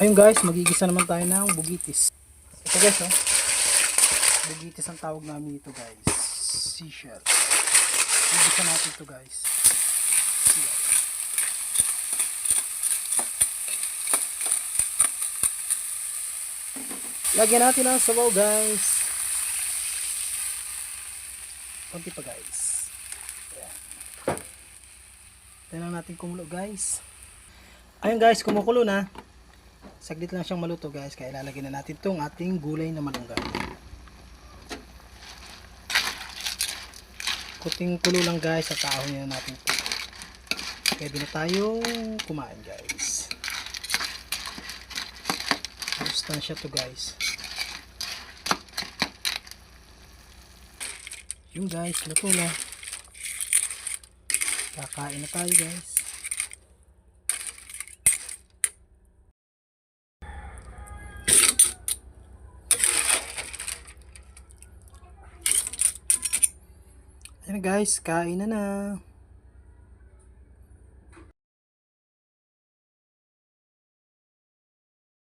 Ayun guys, magigisa naman tayo ng bugitis. Ito guys, oh. Bugitis ang tawag namin ito guys. Seashell. Igisa natin ito guys. Yan. Lagyan natin ang sabaw guys. Konti pa guys. Ayan. Tignan natin kumulo guys. Ayun guys, kumukulo na. Saglit lang siyang maluto guys. Kaya ilalagay na natin itong ating gulay na malunggay. Kuting kulo lang guys at ahon na natin ito. Pwede na tayong kumain guys. Sustansya to guys. Yung guys, luto na. Kakain na tayo guys. Ayan guys, kain na na.